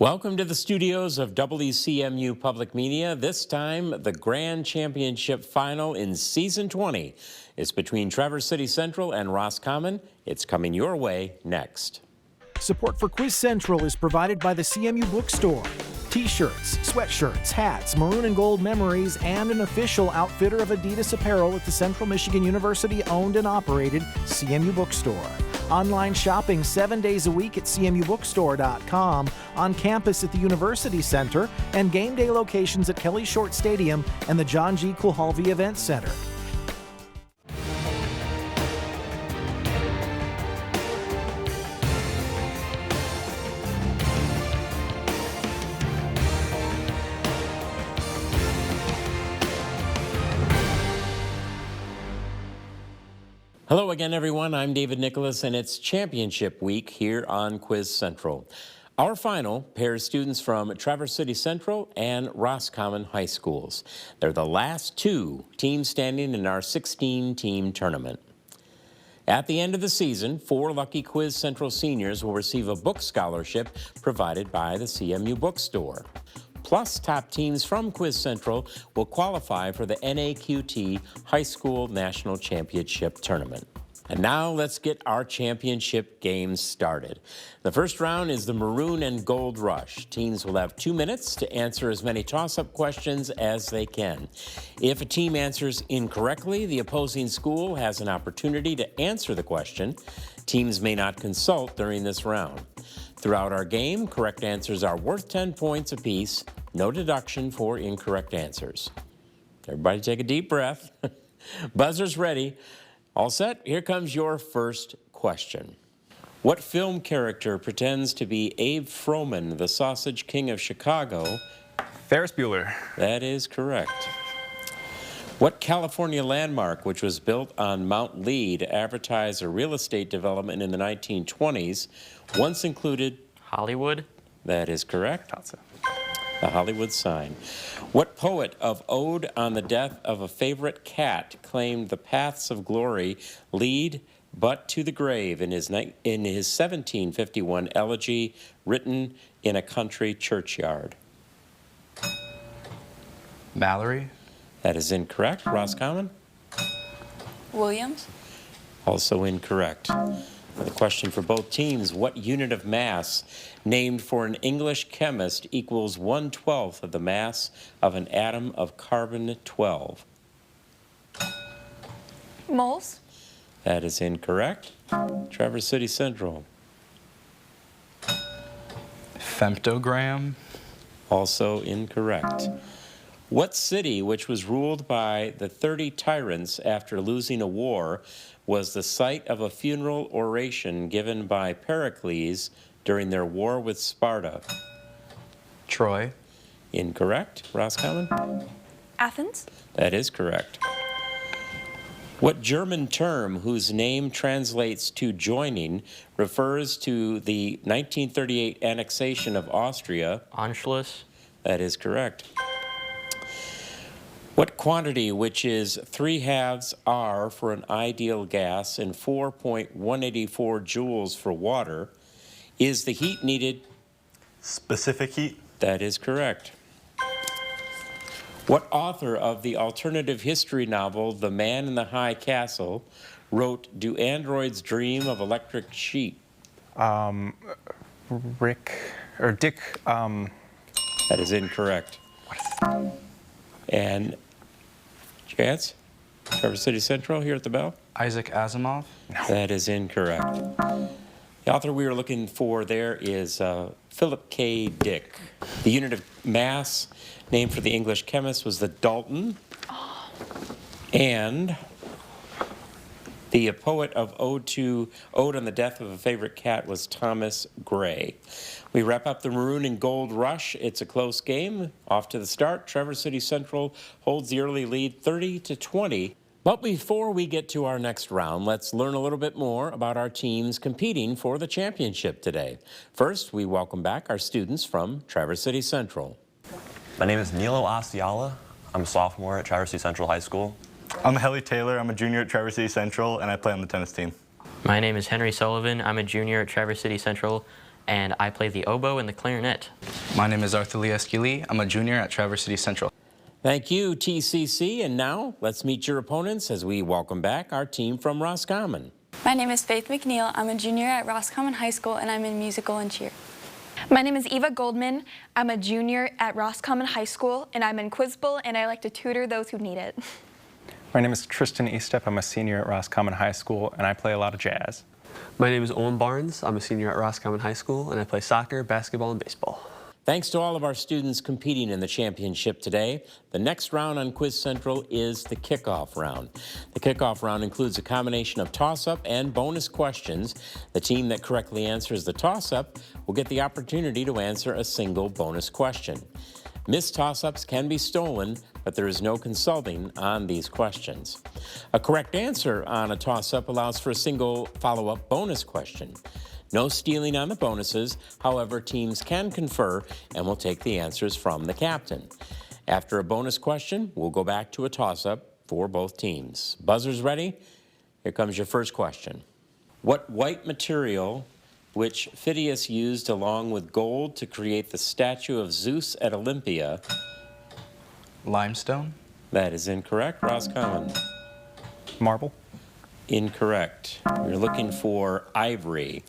Welcome to the studios of WCMU Public Media. This time, the Grand Championship Final in Season 20 is between Traverse City Central and Roscommon. It's coming your way next. Support for Quiz Central is provided by the CMU Bookstore. T-shirts, sweatshirts, hats, maroon and gold memories, and an official outfitter of Adidas apparel at the Central Michigan University owned and operated CMU Bookstore. Online shopping 7 days a week at cmubookstore.com, on campus at the University Center, and game day locations at Kelly Short Stadium and the John G. Kulhalvi Event Center. Hello again, everyone. I'm David Nicholas, and it's Championship Week here on Quiz Central. Our final pairs students from Traverse City Central and Roscommon High Schools. They're the last two teams standing in our 16-team tournament. At the end of the season, 4 lucky Quiz Central seniors will receive a book scholarship provided by the CMU Bookstore. Plus, top teams from Quiz Central will qualify for the NAQT High School National Championship Tournament. And now let's get our championship games started. The first round is the Maroon and Gold Rush. Teams will have 2 minutes to answer as many toss-up questions as they can. If a team answers incorrectly, the opposing school has an opportunity to answer the question. Teams may not consult during this round. Throughout our game, correct answers are worth 10 points apiece. No deduction for incorrect answers. Everybody take a deep breath. Buzzer's ready. All set? Here comes your first question. What film character pretends to be Abe Froman, the Sausage King of Chicago? Ferris Bueller. That is correct. What California landmark, which was built on Mount Lee to advertise a real estate development in the 1920s, once included Hollywood? That is correct. Thought so. The Hollywood sign. What poet of Ode on the Death of a Favorite Cat claimed the paths of glory lead but to the grave in his 1751 elegy written in a country churchyard? Mallory. That is incorrect. Roscommon? Williams? Also incorrect. The question for both teams, what unit of mass named for an English chemist equals 1/12 of the mass of an atom of carbon-12? Moles? That is incorrect. Traverse City Central. Femtogram. Also incorrect. What city, which was ruled by the 30 tyrants after losing a war, was the site of a funeral oration given by Pericles during their war with Sparta? Troy. Incorrect. Roscommon? Athens? That is correct. What German term, whose name translates to joining, refers to the 1938 annexation of Austria? Anschluss? That is correct. What quantity, which is 3/2 R for an ideal gas and 4.184 joules for water, is the heat needed? Specific heat? That is correct. What author of the alternative history novel The Man in the High Castle wrote Do Androids Dream of Electric Sheep? Dick. That is incorrect. And chance? Traverse City Central here at the bell? Isaac Asimov. No. That is incorrect. The author we were looking for there is Philip K. Dick. The unit of mass named for the English chemist was the Dalton. And the poet of Ode on the Death of a Favorite Cat was Thomas Gray. We wrap up the Maroon and Gold Rush. It's a close game. Off to the start, Traverse City Central holds the early lead 30-20. But before we get to our next round, let's learn a little bit more about our teams competing for the championship today. First, we welcome back our students from Traverse City Central. My name is Nilo Asiala. I'm a sophomore at Traverse City Central High School. I'm Helly Taylor. I'm a junior at Traverse City Central, and I play on the tennis team. My name is Henry Sullivan. I'm a junior at Traverse City Central, and I play the oboe and the clarinet. My name is Arthur Lee Esquili. I'm a junior at Traverse City Central. Thank you, TCC. And now let's meet your opponents as we welcome back our team from Roscommon. My name is Faith McNeil. I'm a junior at Roscommon High School, and I'm in musical and cheer. My name is Eva Goldman. I'm a junior at Roscommon High School, and I'm in Quiz Bowl, and I like to tutor those who need it. My name is Tristan Estep. I'm a senior at Roscommon High School, and I play a lot of jazz. My name is Owen Barnes. I'm a senior at Roscommon High School, and I play soccer, basketball, and baseball. Thanks to all of our students competing in the championship today. The next round on Quiz Central is the kickoff round. The kickoff round includes a combination of toss-up and bonus questions. The team that correctly answers the toss-up will get the opportunity to answer a single bonus question. Missed toss-ups can be stolen, but there is no consulting on these questions. A correct answer on a toss-up allows for a single follow-up bonus question. No stealing on the bonuses. However, teams can confer and will take the answers from the captain. After a bonus question, we'll go back to a toss-up for both teams. Buzzers ready? Here comes your first question. What white material, which Phidias used along with gold to create the statue of Zeus at Olympia? Limestone. That is incorrect. Roscommon. Marble. Incorrect. We're looking for ivory.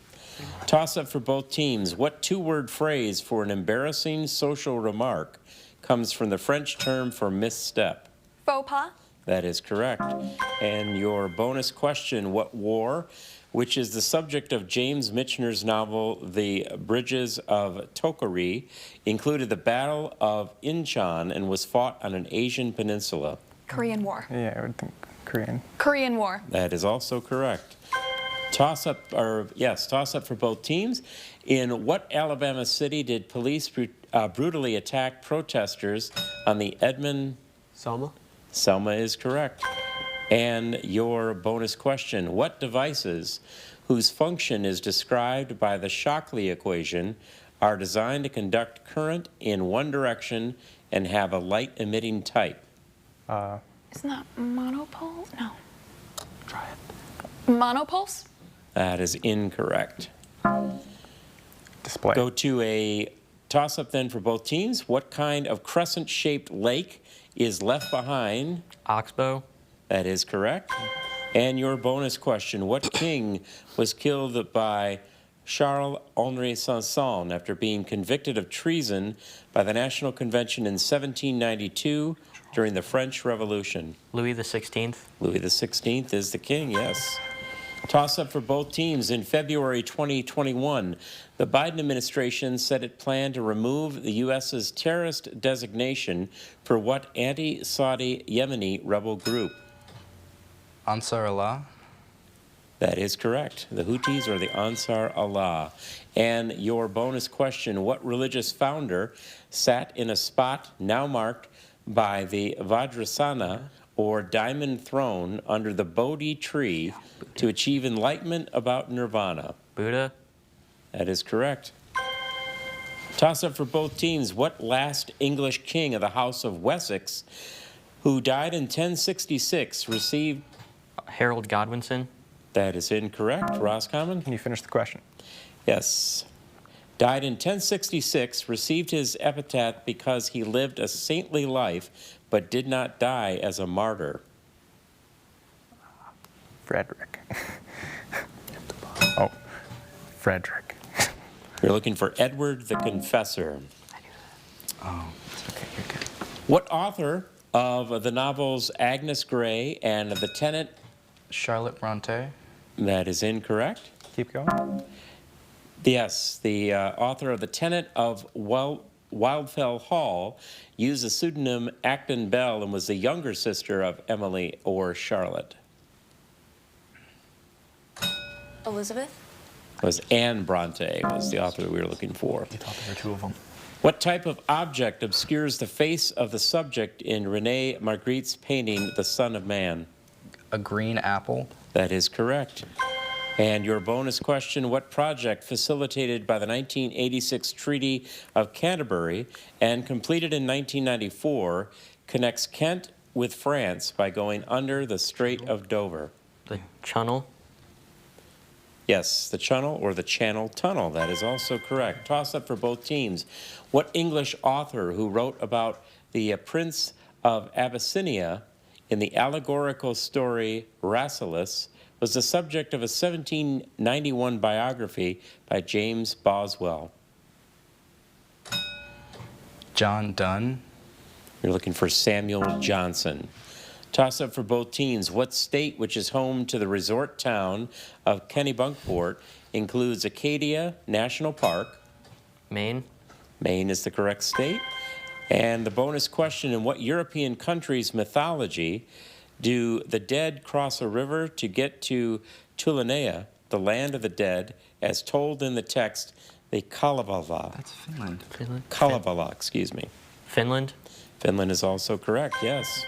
Toss-up for both teams. What two-word phrase for an embarrassing social remark comes from the French term for misstep? Faux pas. That is correct. And your bonus question, what war, which is the subject of James Michener's novel The Bridges of Tochari, included the Battle of Incheon and was fought on an Asian peninsula? Korean War. Yeah, I would think Korean. Korean War. That is also correct. Toss-up for both teams. In what Alabama city did police brutally attack protesters on the Edmond? Selma? Selma is correct. And your bonus question, what devices whose function is described by the Shockley equation are designed to conduct current in one direction and have a light-emitting type? Isn't that monopole? No. Try it. Monopulse? That is incorrect. Display. Go to a toss-up then for both teams. What kind of crescent-shaped lake is left behind? Oxbow. That is correct. And your bonus question, what king was killed by Charles-Henri Sanson after being convicted of treason by the National Convention in 1792 during the French Revolution? Louis XVI. Louis XVI is the king, yes. Toss-up for both teams. In February 2021, the Biden administration said it planned to remove the U.S.'s terrorist designation for what anti-Saudi Yemeni rebel group? Ansar Allah. That is correct. The Houthis or the Ansar Allah. And your bonus question, what religious founder sat in a spot now marked by the Vajrasana or diamond throne under the Bodhi tree to achieve enlightenment about nirvana? Buddha. That is correct. Toss-up for both teams. What last English king of the House of Wessex, who died in 1066, received? Harold Godwinson. That is incorrect. Roscommon? Can you finish the question? Yes. Died in 1066, received his epithet because he lived a saintly life, but did not die as a martyr. Frederick. Oh, Frederick. You're looking for Edward the Confessor. Oh, it's okay. You're good. What author of the novels Agnes Grey and The Tenant? Charlotte Bronte. That is incorrect. Keep going. Yes, the author of The Tenant of Wildfell Hall used the pseudonym Acton Bell and was the younger sister of Emily or Charlotte. Elizabeth? It was Anne Bronte was the author we were looking for. You thought there were two of them. What type of object obscures the face of the subject in René Magritte's painting, The Son of Man? A green apple. That is correct. And your bonus question, what project facilitated by the 1986 Treaty of Canterbury and completed in 1994 connects Kent with France by going under the Strait of Dover? The Channel. Yes, the channel or the channel tunnel. That is also correct. Toss up for both teams. What English author who wrote about the Prince of Abyssinia in the allegorical story Rasselas was the subject of a 1791 biography by James Boswell? John Donne. You're looking for Samuel Johnson. Toss up for both teams. What state, which is home to the resort town of Kennebunkport, includes Acadia National Park? Maine. Maine is the correct state. And the bonus question, in what European country's mythology do the dead cross a river to get to Tullanea, the land of the dead, as told in the text, the Kalevala? That's Finland. Kalevala, excuse me. Finland. Finland is also correct, yes.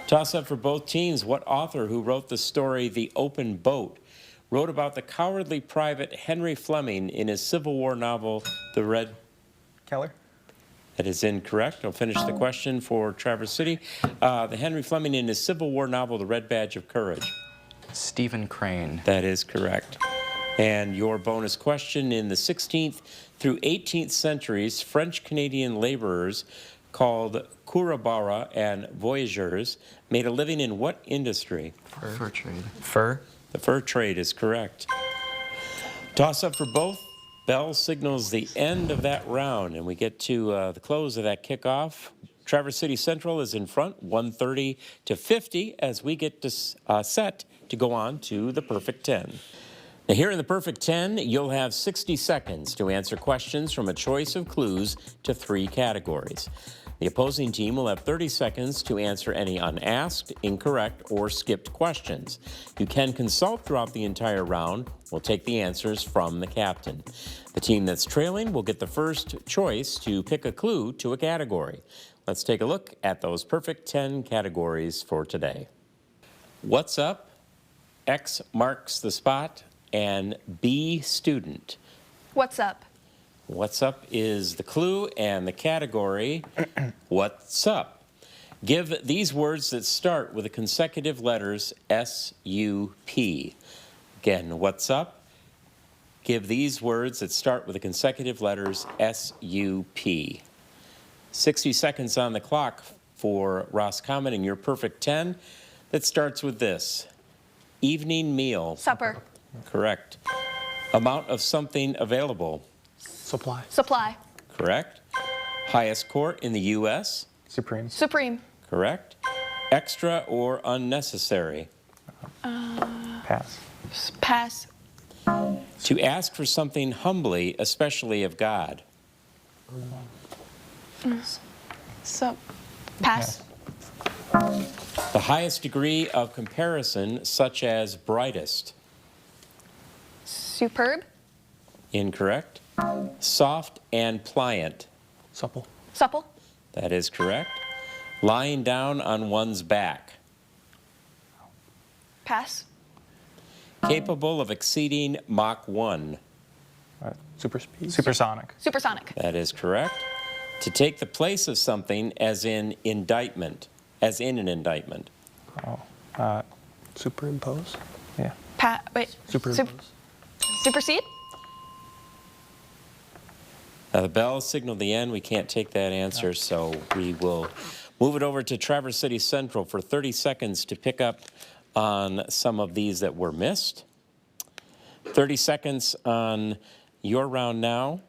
Toss up for both teams. What author who wrote the story The Open Boat wrote about the cowardly private Henry Fleming in his Civil War novel, The Red... Keller? That is incorrect. I'll finish the question for Traverse City. The Henry Fleming in his Civil War novel, The Red Badge of Courage. Stephen Crane. That is correct. And your bonus question, in the 16th through 18th centuries, French-Canadian laborers called Kurabara and voyageurs made a living in what industry? Fur trade. Fur. The fur trade is correct. Toss up for both. Bell signals the end of that round, and we get to the close of that kickoff. Traverse City Central is in front, 130 to 50, as we get to, set to go on to the Perfect 10. Now, here in the Perfect 10, you'll have 60 seconds to answer questions from a choice of clues to 3 categories. The opposing team will have 30 seconds to answer any unasked, incorrect, or skipped questions. You can consult throughout the entire round. We'll take the answers from the captain. The team that's trailing will get the first choice to pick a clue to a category. Let's take a look at those Perfect 10 categories for today. What's up? X marks the spot. And B, student. What's up? What's up is the clue, and the category, what's up? Give these words that start with the consecutive letters S-U-P. Again, what's up? Give these words that start with the consecutive letters S-U-P. 60 seconds on the clock for Roscommon in your Perfect 10. That starts with this. Evening meal. Supper. Correct. Amount of something available. Supply. Supply. Correct. Highest court in the U.S. Supreme. Supreme. Correct. Extra or unnecessary. Pass. Pass. To ask for something humbly, especially of God. Pass. The highest degree of comparison, such as brightest. Superb. Incorrect. Soft and pliant. Supple. Supple. That is correct. Lying down on one's back. Pass. Capable of exceeding Mach 1. Super speed. Supersonic. Supersonic. That is correct. To take the place of something, as in indictment. As in an indictment. Superimpose. Yeah. Wait. Superimpose. Supersede. The bell signaled the end. We can't take that answer, so we will move it over to Traverse City Central for 30 seconds to pick up on some of these that were missed. 30 seconds on your round now,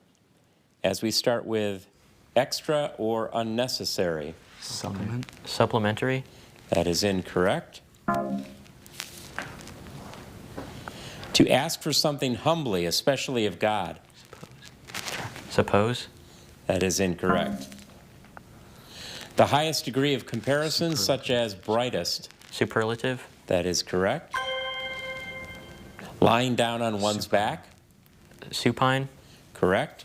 as we start with extra or unnecessary. Supplementary. That is incorrect. To ask for something humbly, especially of God. Suppose. That is incorrect. The highest degree of comparison, such as brightest. Superlative. That is correct. Lying down on one's back. Supine. Correct.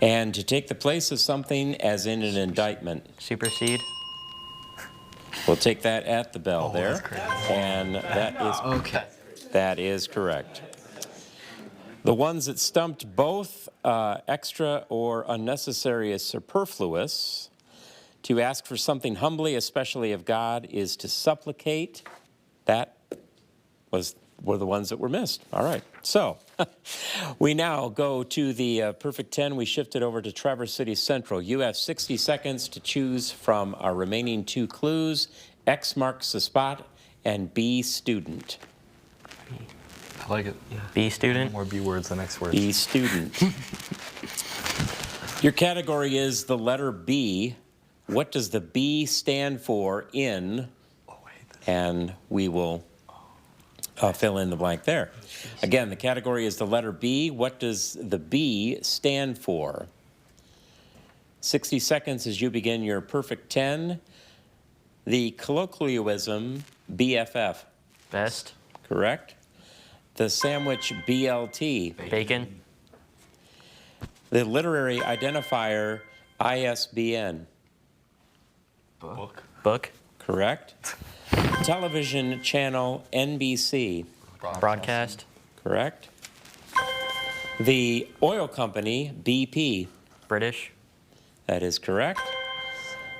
And to take the place of something, as in an indictment. Supersede. We'll take that at the bell there. And that is correct. The ones that stumped both extra or unnecessary is superfluous. To ask for something humbly, especially of God, is to supplicate. That was were the ones that were missed. All right. So we now go to the perfect 10. We shifted over to Traverse City Central. You have 60 seconds to choose from our remaining 2 clues. X marks the spot and B, student. I like it. Yeah. B, student. More B words than X words. B, student. Your category is the letter B. What does the B stand for in? And we will fill in the blank there. Again, the category is the letter B. What does the B stand for? 60 seconds as you begin your perfect 10. The colloquialism BFF. Best. Correct. The sandwich BLT. Bacon. The literary identifier ISBN. Book. Correct. Television channel NBC. Broadcast. Correct. The oil company BP. British. That is correct.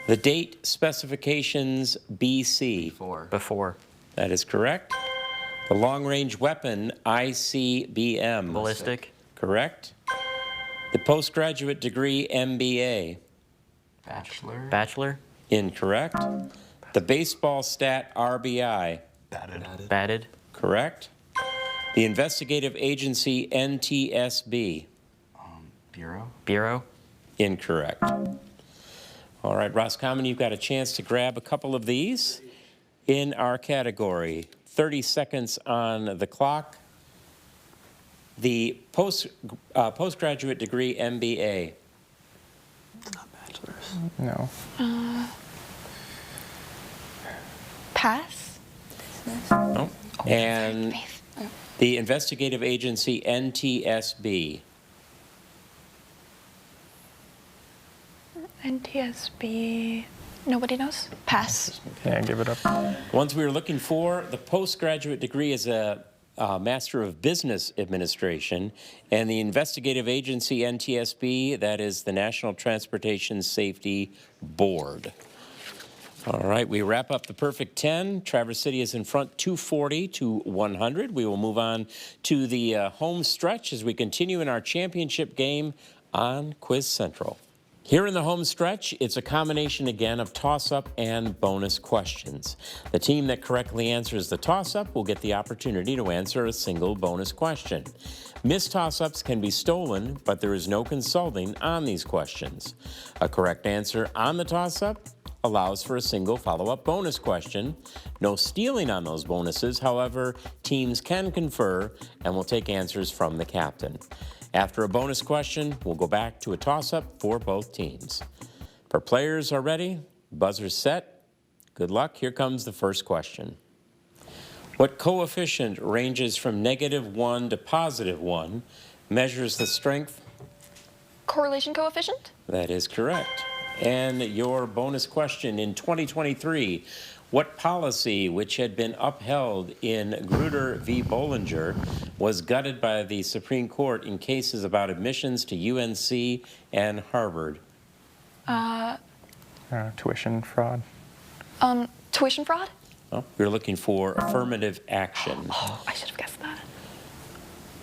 The date specifications BC. Before. That is correct. The long-range weapon ICBM. Ballistic. Correct. The postgraduate degree MBA. Bachelor. Incorrect. The baseball stat RBI. Batted. Correct. The investigative agency NTSB. Bureau. Incorrect. All right, Roscommon, you've got a chance to grab a couple of these in our category. 30 seconds on the clock. The postgraduate degree MBA. It's not bachelor's. No. Pass. No. And the investigative agency NTSB. NTSB. Nobody knows? Pass. Yeah, give it up. The ones we were looking for, the postgraduate degree is a Master of Business Administration, and the investigative agency NTSB, that is the National Transportation Safety Board. All right, we wrap up the perfect 10. Traverse City is in front 240 to 100. We will move on to the home stretch as we continue in our championship game on Quiz Central. Here in the home stretch, it's a combination again of toss-up and bonus questions. The team that correctly answers the toss-up will get the opportunity to answer a single bonus question. Missed toss-ups can be stolen, but there is no consulting on these questions. A correct answer on the toss-up allows for a single follow-up bonus question. No stealing on those bonuses. However, teams can confer and will take answers from the captain. After a bonus question, we'll go back to a toss-up for both teams. If our players are ready, buzzers set, good luck. Here comes the first question. What coefficient ranges from -1 to +1, measures the strength? Correlation coefficient? That is correct. And your bonus question, in 2023, what policy, which had been upheld in Grutter v. Bollinger, was gutted by the Supreme Court in cases about admissions to UNC and Harvard? Tuition fraud. Tuition fraud? Well, we're looking for affirmative action. Oh, I should have guessed that.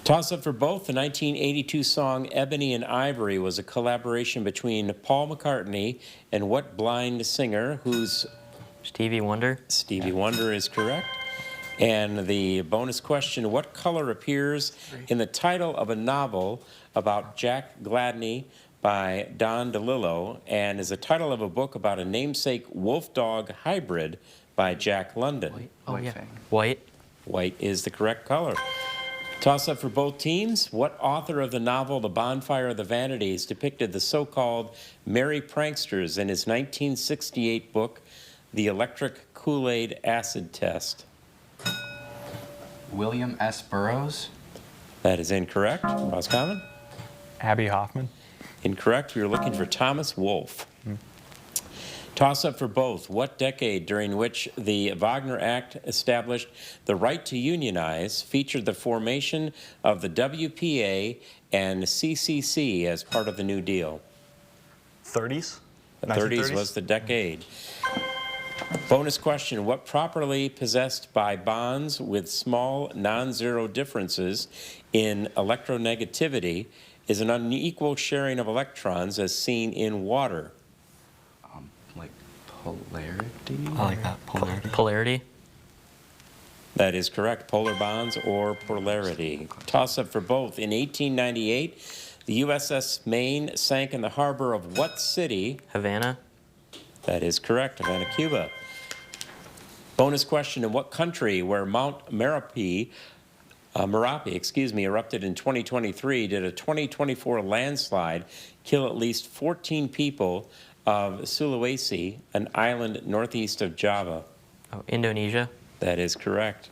Toss-up for both. The 1982 song Ebony and Ivory was a collaboration between Paul McCartney and what blind singer whose... Stevie Wonder. Stevie Wonder is correct. And the bonus question, what color appears in the title of a novel about Jack Gladney by Don DeLillo and is the title of a book about a namesake wolf-dog hybrid by Jack London? White. White is the correct color. Toss-up for both teams. What author of the novel The Bonfire of the Vanities depicted the so-called merry pranksters in his 1968 book, The Electric Kool-Aid Acid Test? William S. Burroughs. That is incorrect. Roscommon? Abby Hoffman. Incorrect. We were looking for Thomas Wolfe. Toss-up for both. What decade during which the Wagner Act established the right to unionize featured the formation of the WPA and CCC as part of the New Deal? 30s? The 30s was the decade. Bonus question, what property possessed by bonds with small non-zero differences in electronegativity is an unequal sharing of electrons as seen in water? Like polarity? I like that. Polarity. Polarity. That is correct. Polar bonds or polarity. Toss-up for both. In 1898, the USS Maine sank in the harbor of what city? Havana. That is correct. Havana, Cuba. Bonus question, in what country where Mount Merapi, erupted in 2023, did a 2024 landslide kill at least 14 people of Sulawesi, an island northeast of Java? Oh, Indonesia. That is correct.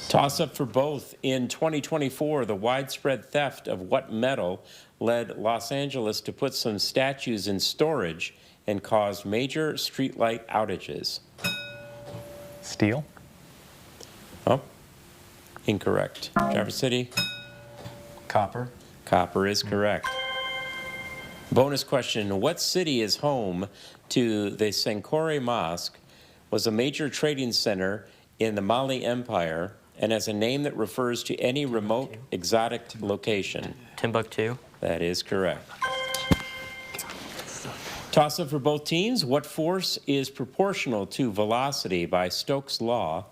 Toss-up for both. In 2024, the widespread theft of what metal led Los Angeles to put some statues in storage and caused major streetlight outages? Steel? Oh, incorrect. Traverse City? Copper. Copper is correct. Bonus question, what city is home to the Sankore Mosque, was a major trading center in the Mali Empire, and has a name that refers to any remote, exotic location? Timbuktu. That is correct. Toss-up for both teams. What force is proportional to velocity by Stokes' law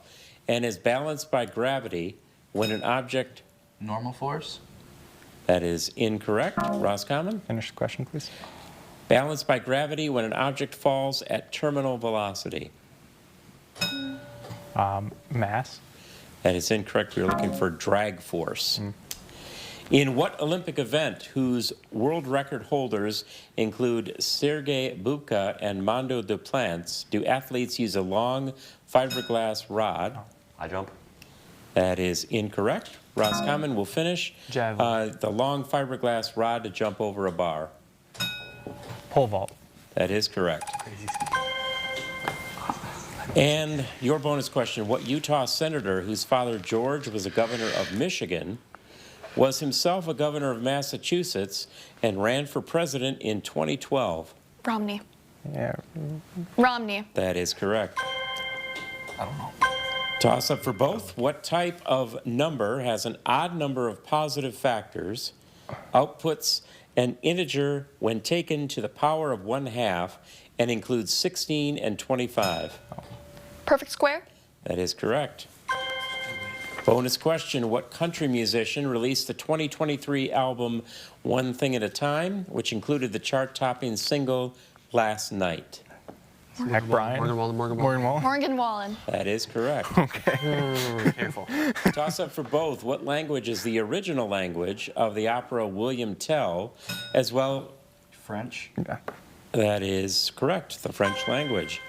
and is balanced by gravity when an object... Normal force? That is incorrect. Roscommon? Finish the question, please. Balanced by gravity when an object falls at terminal velocity. Mass? That is incorrect. We are looking for drag force. In what Olympic event, whose world record holders include Sergei Bubka and Mondo Duplantis, do athletes use a long fiberglass rod? High jump. That is incorrect. Roscommon will finish. Javelin. The long fiberglass rod to jump over a bar. Pole vault. That is correct. And your bonus question, what Utah senator whose father George was a governor of Michigan was himself a governor of Massachusetts and ran for president in 2012? Romney. Yeah. Romney. That is correct. I don't know. Toss up for both. What type of number has an odd number of positive factors, outputs an integer when taken to the power of 1/2, and includes 16 and 25? Perfect square. That is correct. Bonus question, what country musician released the 2023 album One Thing at a Time, which included the chart-topping single Last Night? Zach Bryan? Morgan Wallen. Morgan Wallen. That is correct. Okay. Careful. Toss up for both. What language is the original language of the opera William Tell, as well? French. Yeah. That is correct, the French language.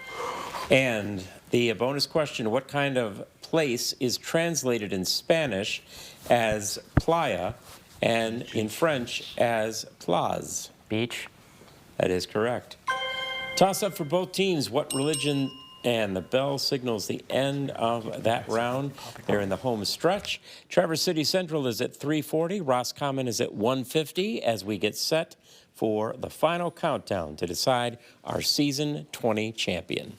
And the bonus question, what kind of place is translated in Spanish as playa and in French as plage? Beach. That is correct. Toss up for both teams. What religion? And the bell signals the end of that round. They're in the home stretch. Traverse City Central is at 340. Roscommon is at 150 as we get set for the final countdown to decide our Season 20 champion.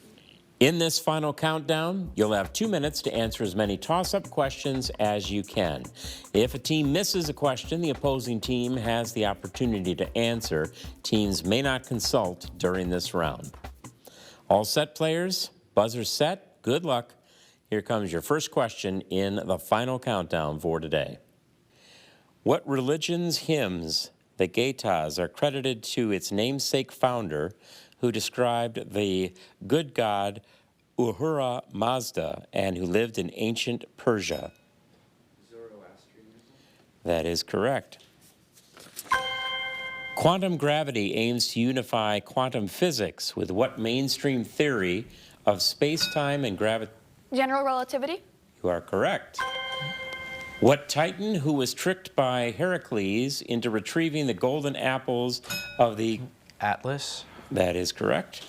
In this final countdown, you'll have 2 minutes to answer as many toss-up questions as you can. If a team misses a question, the opposing team has the opportunity to answer. Teams may not consult during this round. All set, players? Buzzer set. Good luck. Here comes your first question in the final countdown for today. What religion's hymns, the Gaitas, are credited to its namesake founder, who described the good god Ahura Mazda and who lived in ancient Persia? Zoroastrianism. That is correct. Quantum gravity aims to unify quantum physics with what mainstream theory of space-time and gravity? General relativity. You are correct. What Titan who was tricked by Heracles into retrieving the golden apples of the... Atlas. That is correct.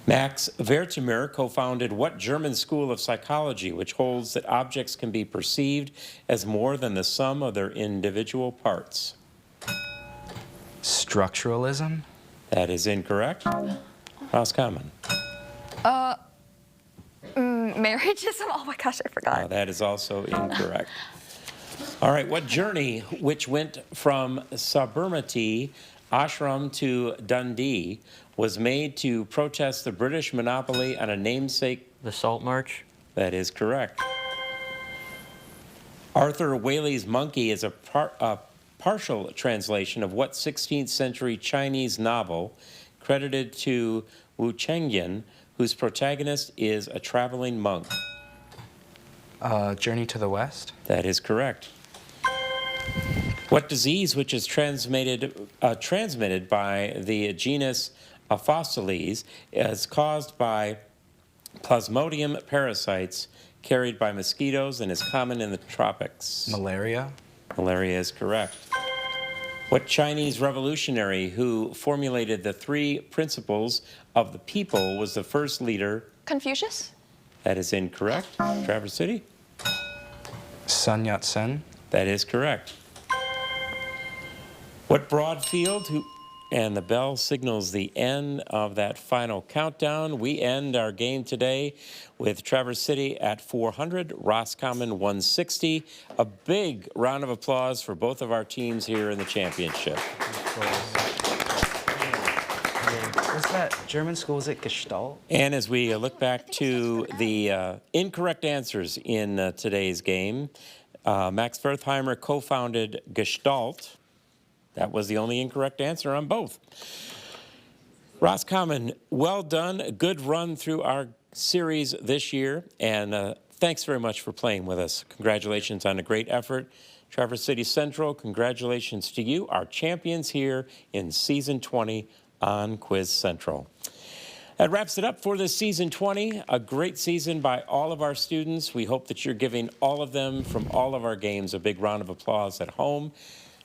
Max Wertheimer co-founded what German school of psychology, which holds that objects can be perceived as more than the sum of their individual parts? Structuralism. That is incorrect. Roscommon. Marriagism? Oh my gosh, I forgot. That is also incorrect. All right, what journey, which went from Sabarmati Ashram to Dundee, was made to protest the British monopoly on a namesake? The Salt March. That is correct. Arthur Waley's Monkey is a partial translation of what 16th century Chinese novel credited to Wu Chengyan, whose protagonist is a traveling monk? Journey to the West. That is correct. What disease, which is transmitted by the genus Aphosteles, is caused by Plasmodium parasites carried by mosquitoes and is common in the tropics? Malaria. Malaria is correct. What Chinese revolutionary who formulated the 3 principles of the people was the first leader? Confucius? That is incorrect. Traverse City? Sun Yat-sen. That is correct. What broad field and the bell signals the end of that final countdown. We end our game today with Traverse City at 400, Roscommon 160. A big round of applause for both of our teams here in the championship. What's that German school? Is it Gestalt? And as we look back to the incorrect answers in today's game, Max Wertheimer co-founded Gestalt. That was the only incorrect answer on both. Roscommon, well done. A good run through our series this year, and thanks very much for playing with us. Congratulations on a great effort. Traverse City Central, congratulations to you, our champions here in Season 20 on Quiz Central. That wraps it up for this Season 20, a great season by all of our students. We hope that you're giving all of them from all of our games a big round of applause at home.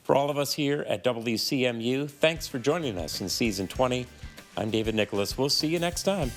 For all of us here at WCMU, thanks for joining us in Season 20. I'm David Nicholas. We'll see you next time.